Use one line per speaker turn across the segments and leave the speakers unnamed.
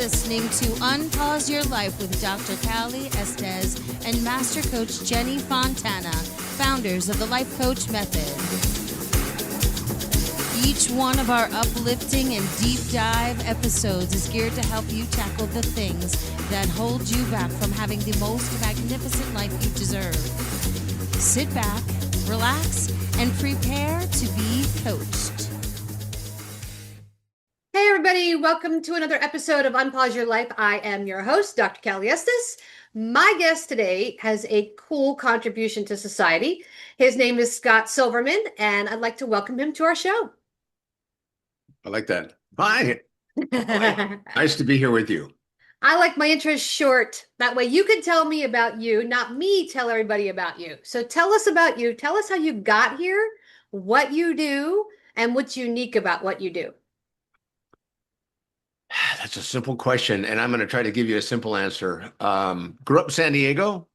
listening to Unpause Your Life with Dr. Cali Estes and Master Coach Jenny Fontana, founders of the Life Coach Method. Each one of our uplifting and deep dive episodes is geared to help you tackle the things that hold you back from having the most magnificent life you deserve. Sit back, relax, and prepare to be coached.
Hey everybody, welcome to another episode of Unpause Your Life. I am your host, Dr. Cali Estes. My guest today has a cool contribution to society. His name is Scott Silverman, and I'd like to welcome him to our show.
I like that. Hi. Nice to be here with you.
I like my intros short. That way you can tell me about you, not me tell everybody about you. So tell us about you. Tell us how you got here, what you do, and what's unique about what you do.
That's a simple question, and I'm going to try to give you a simple answer. Grew up in San Diego,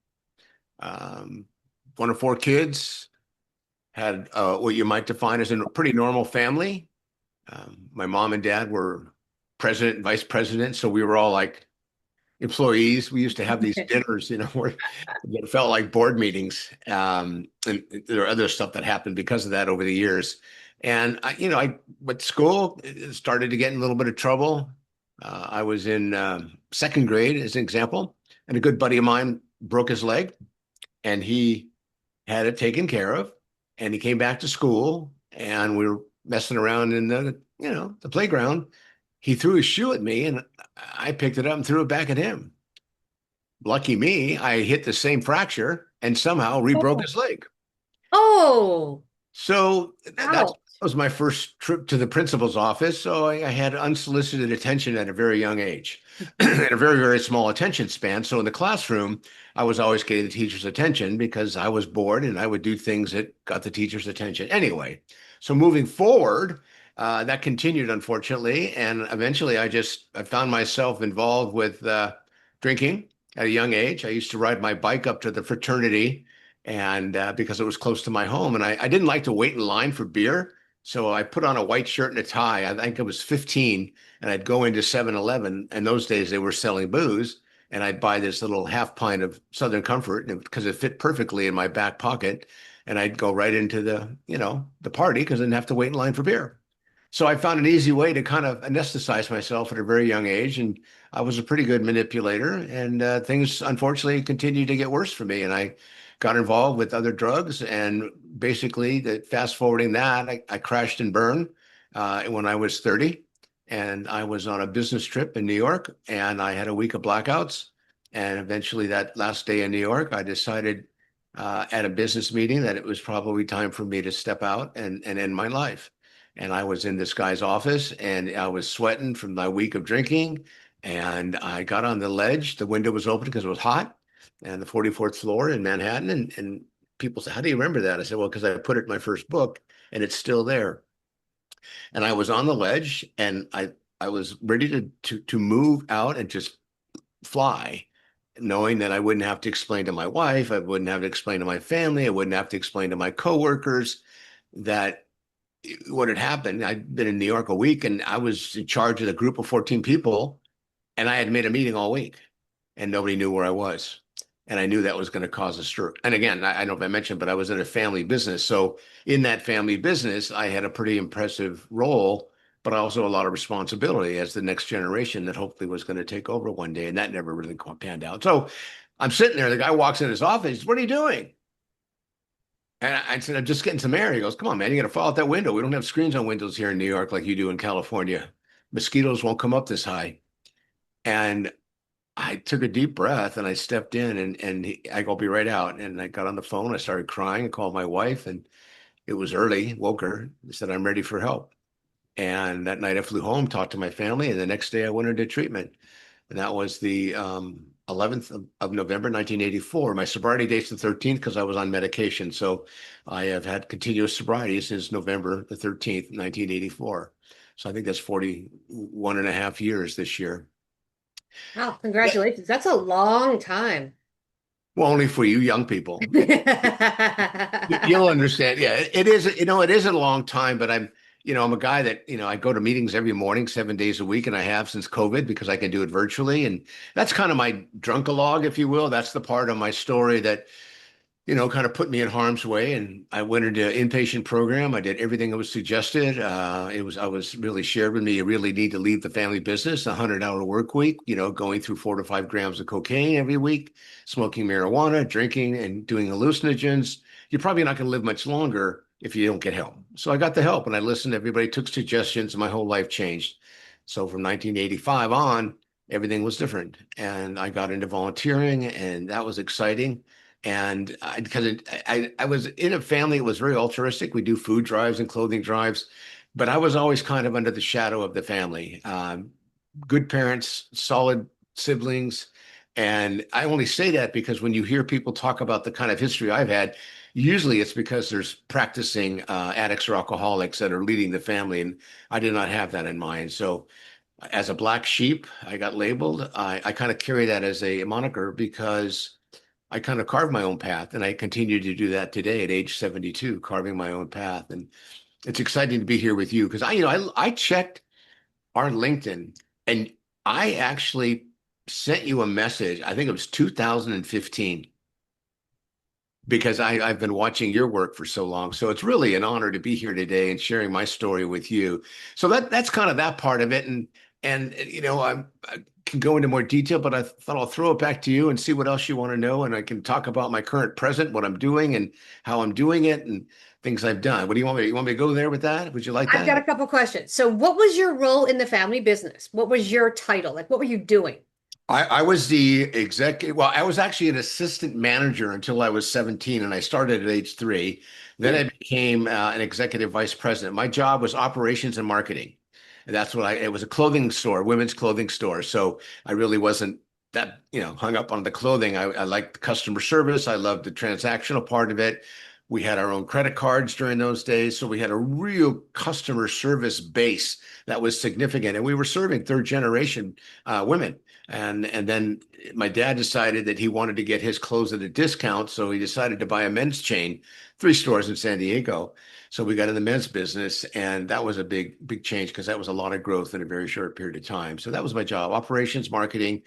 one of four kids, had what you might define as a pretty normal family. My mom and dad were president and vice president, so we were all like employees. We used to have these dinners, where it felt like board meetings. And there are other stuff that happened because of that over the years. And I went to school, started to get in a little bit of trouble. I was in second grade, as an example, and a good buddy of mine broke his leg, and he had it taken care of. And he came back to school, and we were messing around in the playground. He threw his shoe at me, and I picked it up and threw it back at him. Lucky me, I hit the same fracture and somehow re-broke his leg.
Oh.
So that was my first trip to the principal's office. So I had unsolicited attention at a very young age and a very, very small attention span. So in the classroom, I was always getting the teacher's attention because I was bored and I would do things that got the teacher's attention. Anyway, so moving forward, that continued, unfortunately. And eventually I found myself involved with drinking at a young age. I used to ride my bike up to the fraternity and because it was close to my home. And I didn't like to wait in line for beer. So I put on a white shirt and a tie. I think I was 15, and I'd go into 7-Eleven. And those days they were selling booze. And I'd buy this little half pint of Southern Comfort because it fit perfectly in my back pocket. And I'd go right into the party because I didn't have to wait in line for beer. So I found an easy way to kind of anesthetize myself at a very young age. And I was a pretty good manipulator. And things, unfortunately, continued to get worse for me. And I got involved with other drugs. And basically, fast forwarding that, I crashed and burned when I was 30. And I was on a business trip in New York. And I had a week of blackouts. And eventually, that last day in New York, I decided at a business meeting that it was probably time for me to step out and end my life. And I was in this guy's office and I was sweating from my week of drinking. And I got on the ledge. The window was open because it was hot, and the 44th floor in Manhattan. And people said, "How do you remember that?" I said, "Well, because I put it in my first book and it's still there." And I was on the ledge and I was ready to move out and just fly, knowing that I wouldn't have to explain to my wife, I wouldn't have to explain to my family, I wouldn't have to explain to my coworkers that what had happened. I'd been in New York a week and I was in charge of a group of 14 people, and I had made a meeting all week and nobody knew where I was. And I knew that was going to cause a stroke. And again, I don't know if I mentioned, but I was in a family business. So in that family business, I had a pretty impressive role, but also a lot of responsibility as the next generation that hopefully was going to take over one day. And that never really panned out. So I'm sitting there, the guy walks in his office, "What are you doing?" And I said, "I'm just getting some air." He goes, "Come on, man, you got to fall out that window. We don't have screens on windows here in New York like you do in California. Mosquitoes won't come up this high." And I took a deep breath and I stepped in I go, "I'll be right out." And I got on the phone. I started crying. I called my wife, and it was early, woke her, said, "I'm ready for help." And that night I flew home, talked to my family, and the next day I went into treatment. And that was the 11th of November, 1984. My sobriety date's the 13th because I was on medication. So I have had continuous sobriety since November the 13th, 1984. So I think that's 41 and a half years this year.
Wow, congratulations. That's a long time.
Well, only for you young people. You'll understand. Yeah, it is, it is a long time, but I'm a guy that, I go to meetings every morning, 7 days a week, and I have since COVID because I can do it virtually. And that's kind of my drunkalog, if you will. That's the part of my story that kind of put me in harm's way. And I went into inpatient program. I did everything that was suggested. I was really shared with me, you really need to leave the family business, a 100-hour work week, going through 4 to 5 grams of cocaine every week, smoking marijuana, drinking and doing hallucinogens. You're probably not going to live much longer if you don't get help. So I got the help and I listened. Everybody took suggestions and my whole life changed. So from 1985 on, everything was different. And I got into volunteering and that was exciting. And because I was in a family that was very altruistic. We do food drives and clothing drives, but I was always kind of under the shadow of the family. Good parents, solid siblings. And I only say that because when you hear people talk about the kind of history I've had, usually it's because there's practicing addicts or alcoholics that are leading the family. And I did not have that in mind. So as a black sheep, I got labeled. I kind of carry that as a moniker because I kind of carved my own path, and I continue to do that today at age 72, carving my own path. And it's exciting to be here with you because I checked our LinkedIn, and I actually sent you a message. I think it was 2015 because I've been watching your work for so long. So it's really an honor to be here today and sharing my story with you. So that's kind of that part of it. And I can go into more detail, but I thought I'll throw it back to you and see what else you want to know. And I can talk about my current present, what I'm doing and how I'm doing it and things I've done. What do you want me? You want me to go there with that? Would you like
I've got a couple questions. So what was your role in the family business? What was your title? Like, what were you doing?
I was the executive. Well, I was actually an assistant manager until I was 17, and I started at age 3. Then I became an executive vice president. My job was operations and marketing. And that's it was a clothing store, women's clothing store. So I really wasn't that, hung up on the clothing. I liked the customer service. I loved the transactional part of it. We had our own credit cards during those days. So we had a real customer service base that was significant. And we were serving third generation women. And then my dad decided that he wanted to get his clothes at a discount. So he decided to buy a men's chain, 3 stores in San Diego. So we got in the men's business, and that was a big, big change because that was a lot of growth in a very short period of time. So that was my job: operations, marketing,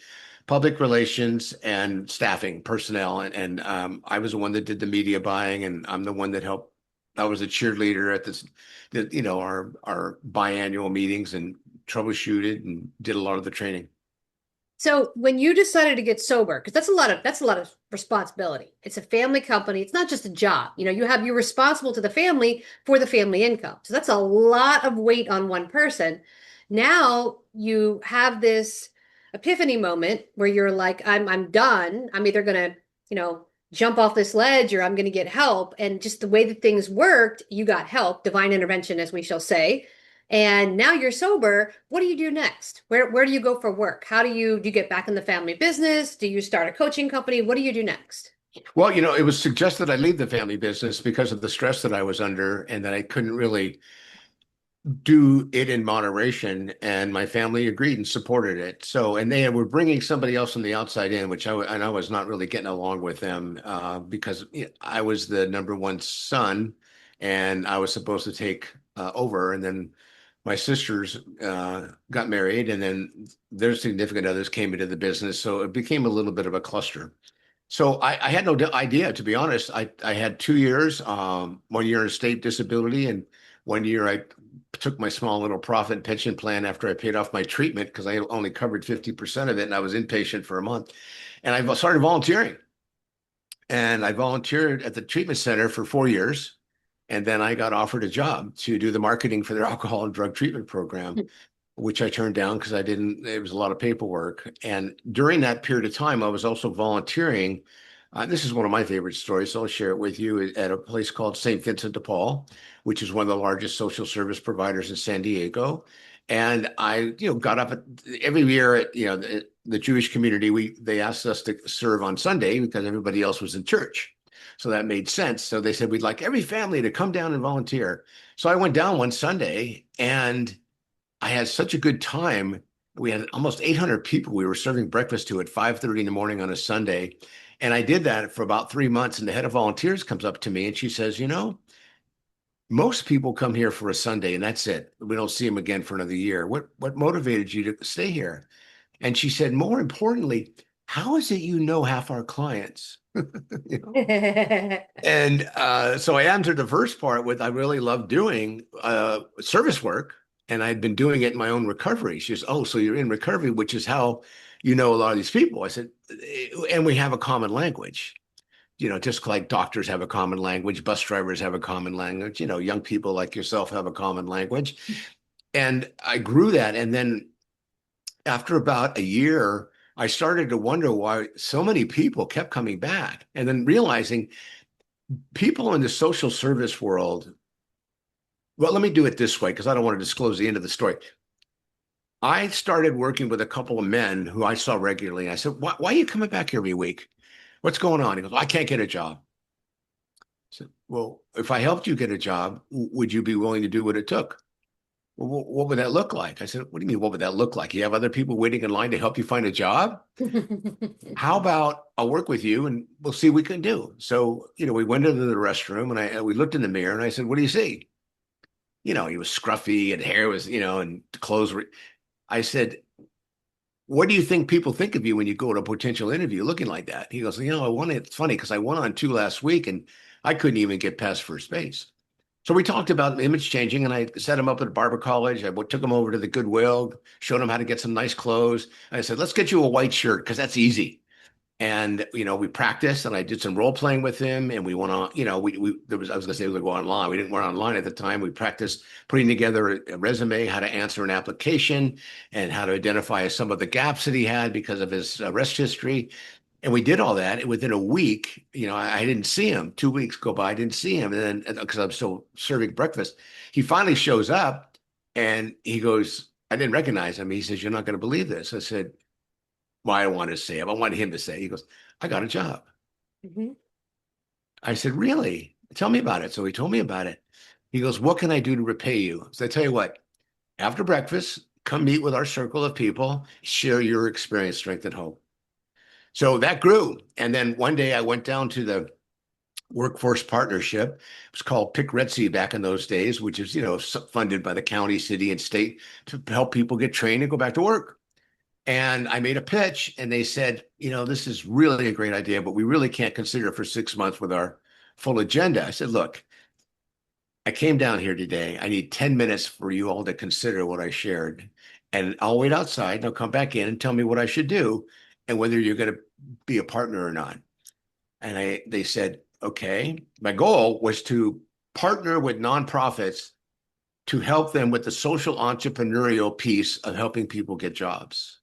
public relations, and staffing personnel. And I was the one that did the media buying, and I'm the one that helped. I was a cheerleader at our biannual meetings and troubleshooted and did a lot of the training.
So when you decided to get sober, because that's a lot of responsibility. It's a family company. It's not just a job. You're responsible to the family for the family income. So that's a lot of weight on one person. Now you have this epiphany moment where you're like, I'm done. I'm either gonna, jump off this ledge or I'm gonna get help. And just the way that things worked, you got help, divine intervention, as we shall say. And now you're sober. What do you do next? Where do you go for work? How do you get back in the family business? Do you start a coaching company? What do you do next?
Well, it was suggested I leave the family business because of the stress that I was under and that I couldn't really do it in moderation. And my family agreed and supported it. So, and they were bringing somebody else from the outside in, which I was not really getting along with them because I was the number one son and I was supposed to take over. And then my sisters got married, and then their significant others came into the business. So it became a little bit of a cluster. So I had no idea, to be honest. I had 2 years, 1 year in state disability, and 1 year I took my small little profit pension plan after I paid off my treatment because I only covered 50% of it, and I was inpatient for a month. And I started volunteering. And I volunteered at the treatment center for 4 years. And then I got offered a job to do the marketing for their alcohol and drug treatment program, which I turned down because it was a lot of paperwork. And during that period of time, I was also volunteering. This is one of my favorite stories, so I'll share it with you, at a place called St. Vincent de Paul, which is one of the largest social service providers in San Diego. And I, got up every year at, the Jewish community, they asked us to serve on Sunday because everybody else was in church. So that made sense. So they said, we'd like every family to come down and volunteer. So I went down one Sunday and I had such a good time. We had almost 800 people we were serving breakfast to at 5:30 in the morning on a Sunday. And I did that for about 3 months. And the head of volunteers comes up to me and she says, most people come here for a Sunday and that's it. We don't see them again for another year. What motivated you to stay here? And she said, more importantly, how is it you know half our clients? You know? And so I answered the first part with I really love doing service work, and I'd been doing it in my own recovery. She says, "Oh, so you're in recovery, which is how you know a lot of these people." I said, "And we have a common language. You know, just like doctors have a common language, bus drivers have a common language, you know, young people like yourself have a common language." And I grew that. And then after about a year, I started to wonder why so many people kept coming back, and then realizing people in the social service world. Well, let me do it this way because I don't want to disclose the end of the story. I started working with a couple of men who I saw regularly. I said, why are you coming back every week? What's going on? He goes, I can't get a job. I said, well, if I helped you get a job, would you be willing to do what it took? Well, what would that look like? I said, what do you mean, what would that look like? You have other people waiting in line to help you find a job? How about I'll work with you and we'll see what we can do. So, you know, we went into the restroom and we looked in the mirror and I said, what do you see? You know, he was scruffy and hair was, you know, and clothes were. I said, what do you think people think of you when you go to a potential interview looking like that? He goes, you know, it's funny because I went on 2 last week and I couldn't even get past first base. So we talked about image changing and I set him up at Barber College. I took him over to the Goodwill, showed him how to get some nice clothes. I said, let's get you a white shirt because that's easy. And, you know, we practiced and I did some role playing with him and we went on, you know, I was going to say we would go online. We didn't go online at the time. We practiced putting together a resume, how to answer an application and how to identify some of the gaps that he had because of his arrest history. And we did all that. And within a week, you know, I didn't see him. 2 weeks go by, I didn't see him. And then because I'm still serving breakfast, he finally shows up and he goes, I didn't recognize him. He says, you're not going to believe this. I said, well, I don't want to say it. I wanted him to say it. He goes, I got a job. Mm-hmm. I said, really? Tell me about it. So he told me about it. He goes, what can I do to repay you? So I tell you what, after breakfast, come meet with our circle of people, share your experience, strength, and hope. So that grew. And then one day I went down to the workforce partnership. It was called Pick Red Sea back in those days, which is, you know, funded by the county, city, and state to help people get trained and go back to work. And I made a pitch and they said, you know, this is really a great idea, but we really can't consider it for 6 months with our full agenda. I said, look, I came down here today. I need 10 minutes for you all to consider what I shared. And I'll wait outside and I'll come back in and tell me what I should do and whether you're going to be a partner or not. And they said, okay. My goal was to partner with nonprofits to help them with the social entrepreneurial piece of helping people get jobs.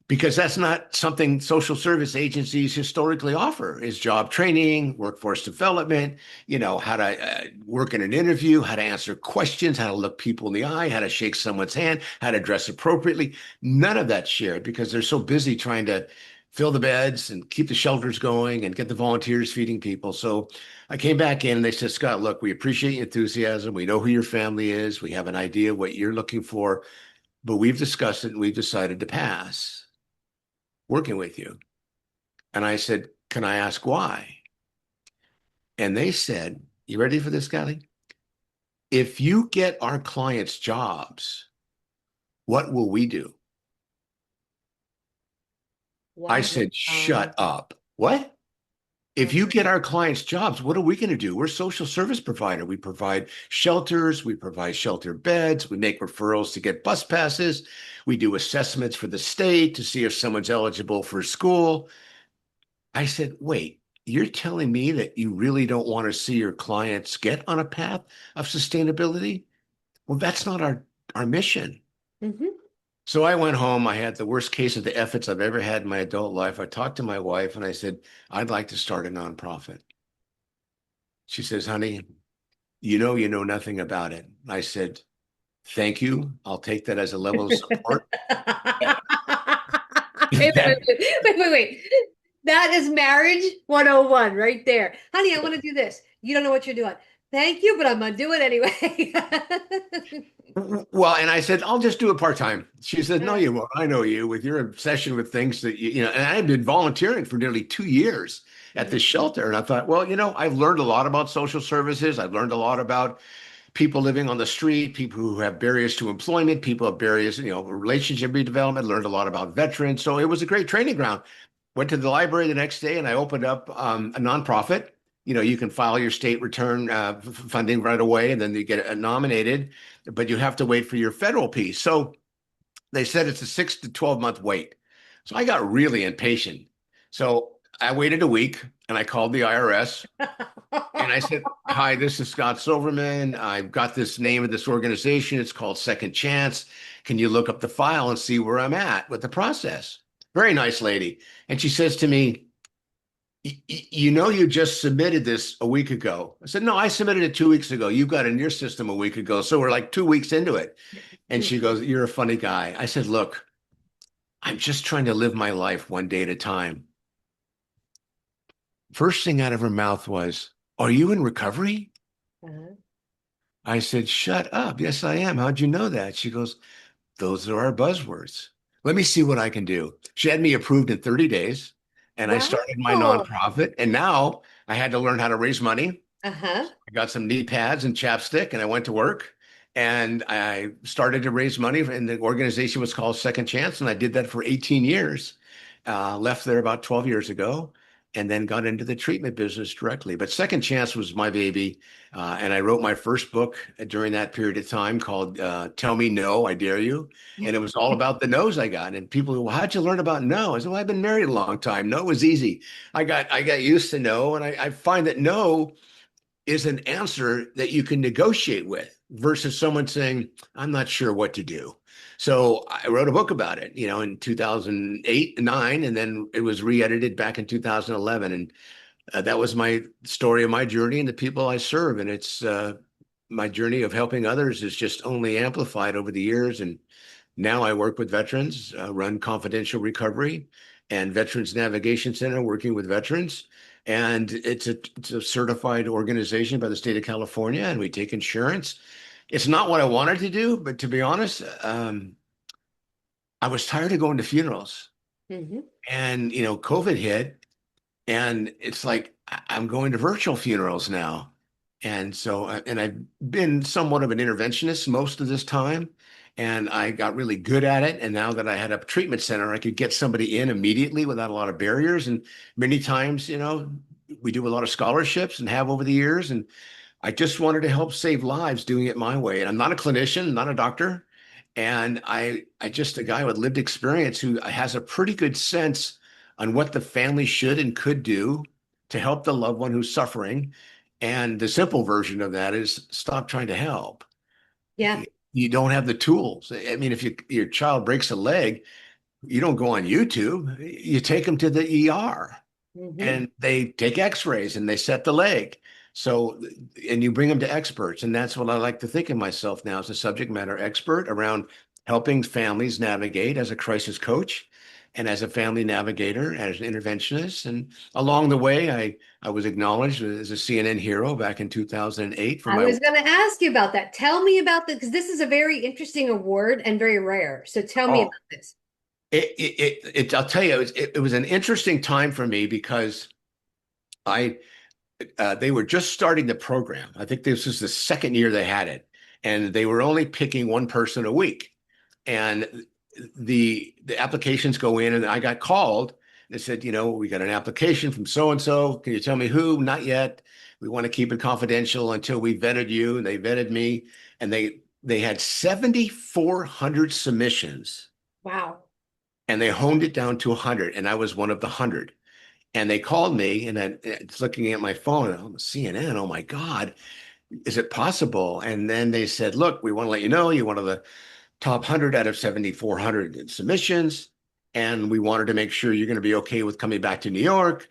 Because that's not something social service agencies historically offer is job training, workforce development, you know, how to work in an interview, how to answer questions, how to look people in the eye, how to shake someone's hand, how to dress appropriately. None of that's shared because they're so busy trying to fill the beds and keep the shelters going and get the volunteers feeding people. So I came back in and they said, Scott, look, we appreciate your enthusiasm. We know who your family is. We have an idea of what you're looking for, but we've discussed it and we've decided to pass working with you. And I said, can I ask why? And they said, you ready for this, Cali? If you get our clients jobs, what will we do? Wow. I said, shut up. What? If you get our clients jobs, what are we going to do? We're a social service provider. We provide shelters. We provide shelter beds. We make referrals to get bus passes. We do assessments for the state to see if someone's eligible for school. I said, wait, you're telling me that you really don't want to see your clients get on a path of sustainability? Well, that's not our mission. Mm-hmm. So I went home. I had the worst case of the efforts I've ever had in my adult life. I talked to my wife and I said, I'd like to start a nonprofit. She says, honey, you know nothing about it. I said, thank you. I'll take that as a level of support.
Wait. That is marriage 101 right there. Honey, I want to do this. You don't know what you're doing. Thank you, but I'm going to do it anyway.
Well, and I said, I'll just do it part-time. She said, no, you won't. I know you with your obsession with things that, you know, and I've been volunteering for nearly 2 years. at this shelter. And I thought, well, I've learned a lot about social services. I've learned a lot about people living on the street, people who have barriers to employment, people have barriers, relationship redevelopment, learned a lot about veterans. So it was a great training ground. Went to the library the next day and I opened up a nonprofit. You can file your state return funding right away and then you get nominated, but you have to wait for your federal piece. So they said it's a 6 to 12 month wait. So I got really impatient. So I waited a week and I called the IRS and I said, hi, this is Scott Silverman. I've got this name of this organization. It's called Second Chance. Can you look up the file and see where I'm at with the process? Very nice lady. And she says to me, you just submitted this a week ago. I said, no, I submitted it 2 weeks ago. You got it in your system a week ago. So we're like 2 weeks into it. And she goes, you're a funny guy. I said, look, I'm just trying to live my life one day at a time. First thing out of her mouth was, are you in recovery?
Uh-huh.
I said, shut up. Yes, I am. How'd you know that? She goes, those are our buzzwords. Let me see what I can do. She had me approved in 30 days and I started my
Wow.
nonprofit. And now I had to learn how to raise money.
Uh-huh.
I got some knee pads and chapstick and I went to work and I started to raise money. And the organization was called Second Chance. And I did that for 18 years. Left there about 12 years ago and then got into the treatment business directly. But Second Chance was my baby. And I wrote my first book during that period of time called Tell Me No, I Dare You. And it was all about the no's I got. And people go, well, how'd you learn about no? I said, well, I've been married a long time. No was easy. I got used to no. And I find that no is an answer that you can negotiate with versus someone saying, I'm not sure what to do. So I wrote a book about it, in 2008 and 9, and then it was re-edited back in 2011. And that was my story of my journey and the people I serve. And it's my journey of helping others is just only amplified over the years. And now I work with veterans, run Confidential Recovery and Veterans Navigation Center, working with veterans. And it's a certified organization by the state of California, and we take insurance. It's not what I wanted to do, but to be honest, I was tired of going to funerals.
Mm-hmm.
And, COVID hit, and it's like I'm going to virtual funerals now. And so, and I've been somewhat of an interventionist most of this time, and I got really good at it. And now that I had a treatment center, I could get somebody in immediately without a lot of barriers. And many times, we do a lot of scholarships and have over the years. And I just wanted to help save lives doing it my way. And I'm not a clinician, not a doctor. And I just a guy with lived experience who has a pretty good sense on what the family should and could do to help the loved one who's suffering. And the simple version of that is stop trying to help.
Yeah.
You don't have the tools. I mean, if your child breaks a leg, you don't go on YouTube. You take them to the ER
Mm-hmm.
and they take x-rays and they set the leg. So, and you bring them to experts. And that's what I like to think of myself now as a subject matter expert around helping families navigate as a crisis coach and as a family navigator, as an interventionist. And along the way, I was acknowledged as a CNN hero back in 2008 for
I
my
was going to ask you about that. Tell me about this, because this is a very interesting award and very rare. So tell me about this.
I'll tell you, it was an interesting time for me because they were just starting the program. I think this was the second year they had it, and they were only picking one person a week. And the applications go in, and I got called. They said, we got an application from so and so. Can you tell me who? Not yet. We want to keep it confidential until we vetted you. And they vetted me, and they had 7,400 submissions.
Wow.
And they honed it down to 100, and I was one of the 100. And they called me, and it's looking at my phone, and I'm CNN. Oh my God, is it possible? And then they said, look, we want to let you know you're one of the top 100 out of 7,400 submissions. And we wanted to make sure you're going to be okay with coming back to New York.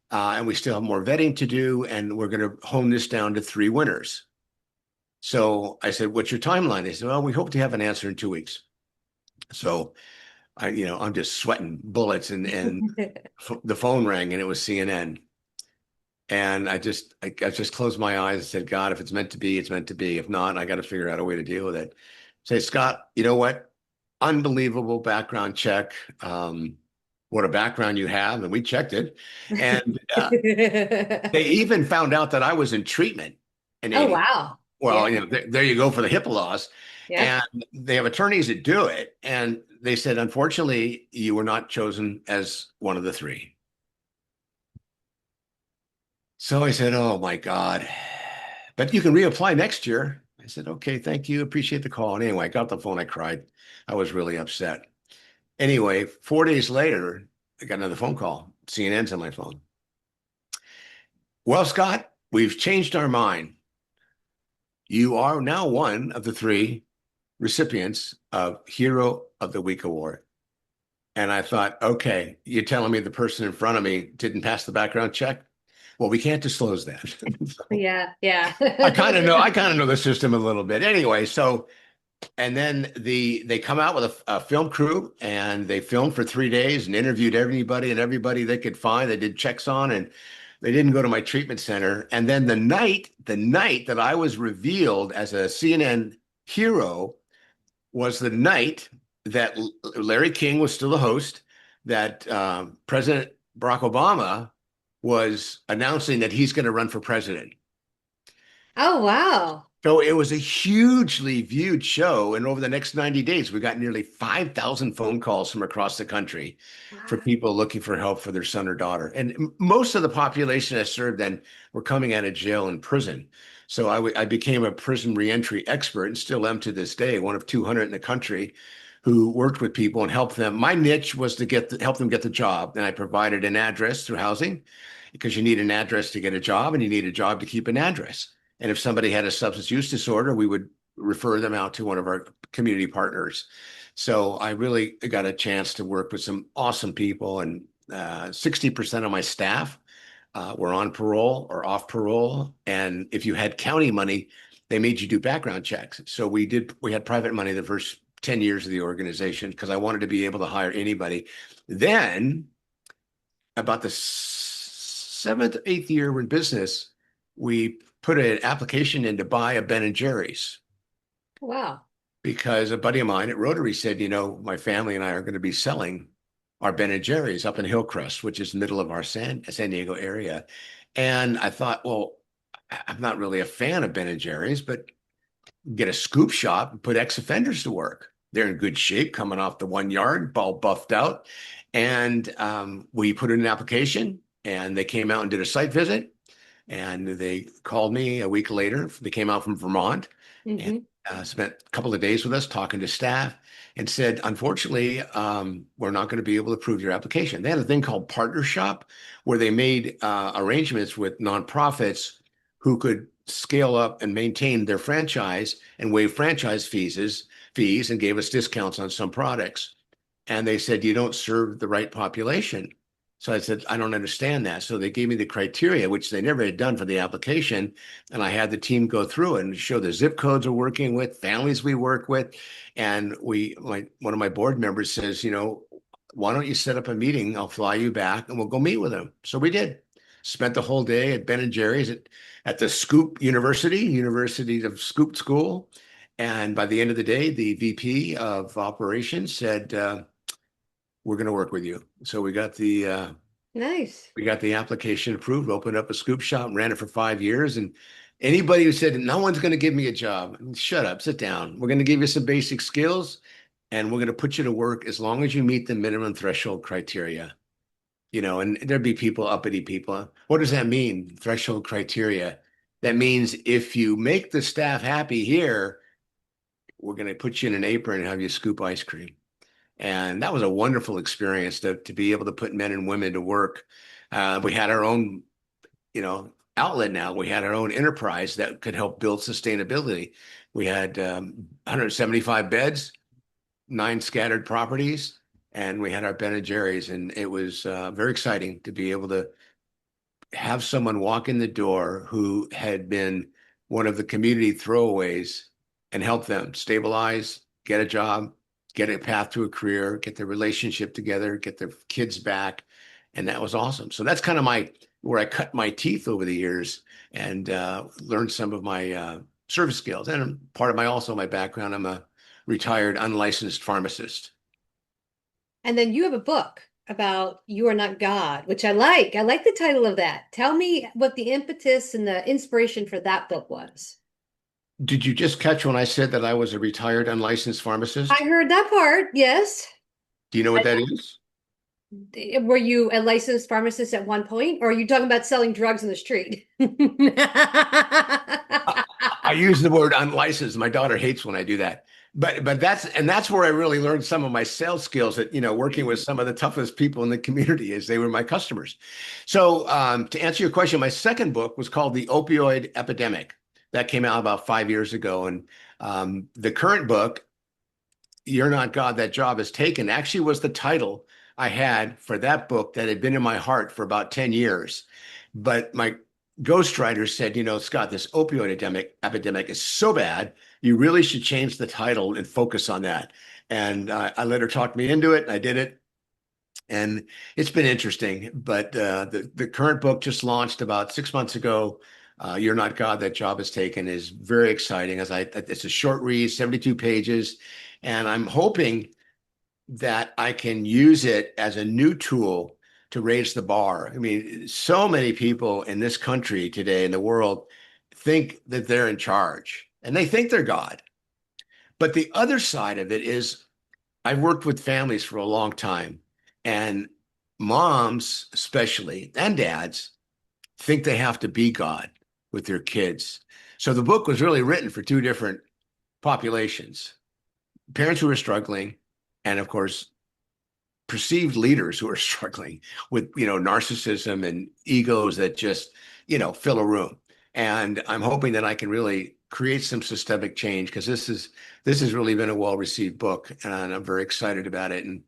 And we still have more vetting to do. And we're going to hone this down to 3 winners. So I said, what's your timeline? They said, well, we hope to have an answer in 2 weeks. So I'm just sweating bullets and the phone rang and it was CNN. And I just closed my eyes and said, God, if it's meant to be, it's meant to be. If not, I got to figure out a way to deal with it. Say, Scott, you know what? Unbelievable background check. what a background you have, and we checked it. And they even found out that I was in treatment in
Oh,
80.
wow.
Well,
Yeah.
there you go for the HIPAA laws.
Yeah.
And they have attorneys that do it. And they said, unfortunately, you were not chosen as one of the three. So I said, oh my God. But you can reapply next year. I said, okay, thank you. Appreciate the call. And anyway, I got the phone. I cried. I was really upset. Anyway, 4 days later, I got another phone call. CNN's on my phone. Well, Scott, we've changed our mind. You are now one of the three recipients of Hero of the Week award. And I thought, okay, you're telling me the person in front of me didn't pass the background check? Well, we can't disclose that. So
Yeah. Yeah.
I kind of know the system a little bit. Anyway, so and then they come out with a film crew and they filmed for 3 days and interviewed everybody they could find. They did checks on and they didn't go to my treatment center. And then the night that I was revealed as a CNN hero was the night that Larry King was still the host, that President Barack Obama was announcing that he's going to run for president.
Oh, wow.
So it was a hugely viewed show. And over the next 90 days, we got nearly 5,000 phone calls from across the country for
Wow.
people looking for help for their son or daughter. And most of the population I served then were coming out of jail and prison. So I became a prison reentry expert and still am to this day, one of 200 in the country who worked with people and helped them. My niche was to help them get the job. And I provided an address through housing because you need an address to get a job and you need a job to keep an address. And if somebody had a substance use disorder, we would refer them out to one of our community partners. So I really got a chance to work with some awesome people, and 60% of my staff were on parole or off parole. And if you had county money, they made you do background checks. So we had private money the first 10 years of the organization because I wanted to be able to hire anybody. Then about the seventh, eighth year we're in business, we put an application in to buy a Ben and Jerry's
Wow.
because a buddy of mine at Rotary said, my family and I are going to be selling our Ben and Jerry's up in Hillcrest, which is the middle of our San Diego area. And I thought, well, I'm not really a fan of Ben and Jerry's, but get a scoop shop and put ex-offenders to work. They're in good shape coming off the 1 yard, all buffed out. And we put in an application and they came out and did a site visit. And they called me a week later. They came out from Vermont and spent a couple of days with us talking to staff and said, unfortunately, we're not going to be able to approve your application. They had a thing called Partner Shop where they made arrangements with nonprofits who could scale up and maintain their franchise and waive franchise fees and gave us discounts on some products. And they said, you don't serve the right population. So I said, I don't understand that. So they gave me the criteria, which they never had done for the application. And I had the team go through it and show the zip codes we're working with, families we work with. And one of my board members says, why don't you set up a meeting? I'll fly you back and we'll go meet with them. So we did. Spent the whole day at Ben and Jerry's at the Scoop University of Scoop School. And by the end of the day, the VP of operations said, we're going to work with you. So we got the
Nice.
application approved, opened up a scoop shop, and ran it for 5 years. And anybody who said no one's going to give me a job, shut up, sit down. We're going to give you some basic skills, and we're going to put you to work as long as you meet the minimum threshold criteria. And there'd be uppity people. What does that mean? Threshold criteria. That means if you make the staff happy here, we're going to put you in an apron and have you scoop ice cream. And that was a wonderful experience to be able to put men and women to work. We had our own, outlet now. We had our own enterprise that could help build sustainability. We had 175 beds, 9 scattered properties, and we had our Ben and Jerry's. And it was very exciting to be able to have someone walk in the door who had been one of the community throwaways and help them stabilize, get a job, get a path to a career, get their relationship together, get their kids back. And that was awesome. So that's kind of where I cut my teeth over the years and learned some of my service skills. And part of my background, I'm a retired unlicensed pharmacist.
And then you have a book. about You Are Not God, which I like. I like the title of that. Tell me what the impetus and the inspiration for that book was.
Did you just catch when I said that I was a retired unlicensed
I
pharmacist?
heard that part, yes.
Do you know what that is?
Were you a licensed pharmacist at one point, or are you talking about selling drugs in the street?
I use the word unlicensed. My daughter hates when I do that. But that's where I really learned some of my sales skills that, working with some of the toughest people in the community as they were my customers. So to answer your question, my second book was called The Opioid Epidemic. That came out about 5 years ago. And the current book, You're Not God, That Job Is Taken, actually was the title I had for that book that had been in my heart for about 10 years. But my ghostwriter said, Scott, this opioid epidemic is so bad, you really should change the title and focus on that. And I let her talk me into it, and I did it. And it's been interesting. But the current book just launched about 6 months ago. You're Not God, That Job Is Taken is very exciting. It's a short read, 72 pages. And I'm hoping that I can use it as a new tool to raise the bar. I mean, so many people in this country today, in the world, think that they're in charge and they think they're God. But the other side of it is I've worked with families for a long time, and moms, especially, and dads think they have to be God with their kids. So the book was really written for two different populations: parents who are struggling, and of course, perceived leaders who are struggling with, narcissism and egos that just, fill a room. And I'm hoping that I can really create some systemic change, because this has really been a well-received book, and I'm very excited about it. And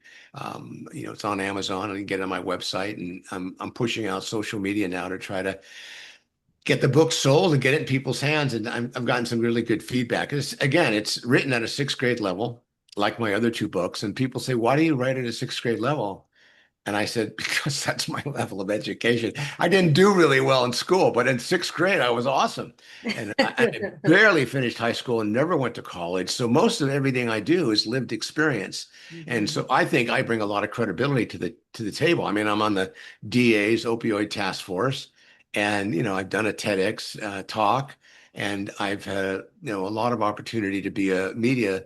it's on Amazon, and you can get it on my website, and I'm pushing out social media now to try to get the book sold and get it in people's hands. And I've gotten some really good feedback. It's written at a sixth grade level, like my other two books. And people say, why do you write at a sixth grade level? And I said, because that's my level of education. I didn't do really well in school, but in sixth grade, I was awesome. And I barely finished high school and never went to college. So most of everything I do is lived experience. And so I think I bring a lot of credibility to the table. I mean, I'm on the DA's opioid task force, and, I've done a TEDx talk, and I've had, a lot of opportunity to be a media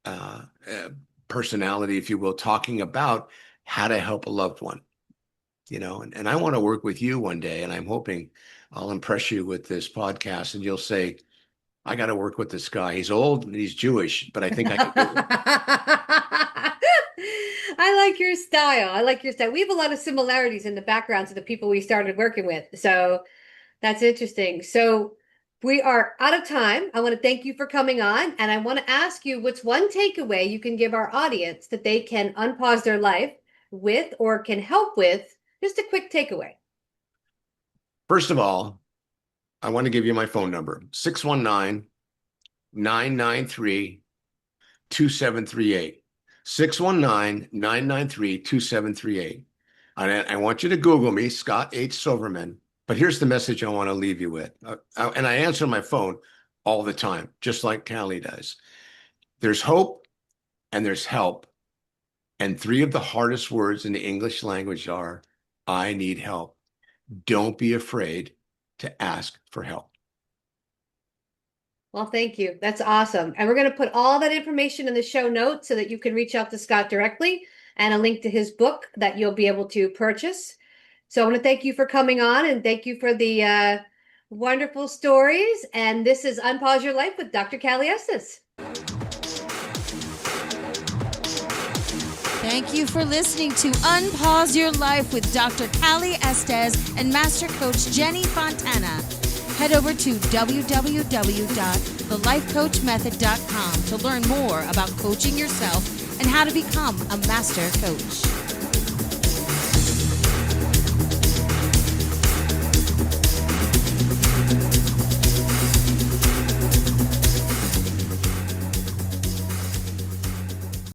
uh, uh, personality, if you will, talking about how to help a loved one, and I want to work with you one day, and I'm hoping I'll impress you with this podcast, and you'll say, I got to work with this guy. He's old and he's Jewish, but I think I can do it.
I like your style. I like your style. We have a lot of similarities in the backgrounds of the people we started working with. So that's interesting. So we are out of time. I want to thank you for coming on. And I want to ask you, what's one takeaway you can give our audience that they can unpause their life with, or can help with? Just a quick takeaway.
First of all, I want to give you my phone number, 619-993-2738. 619-993-2738. I want you to Google me, Scott H. Silverman. But here's the message I want to leave you with. And I answer my phone all the time, just like Cali does. There's hope and there's help. And three of the hardest words in the English language are, I need help. Don't be afraid to ask for help.
Well, thank you. That's awesome. And we're going to put all that information in the show notes so that you can reach out to Scott directly, and a link to his book that you'll be able to purchase. So I want to thank you for coming on, and thank you for the wonderful stories. And this is Unpause Your Life with Dr. Cali Estes.
Thank you for listening to Unpause Your Life with Dr. Cali Estes and Master Coach Jenny Fontana. Head over to www.thelifecoachmethod.com to learn more about coaching yourself and how to become a master coach.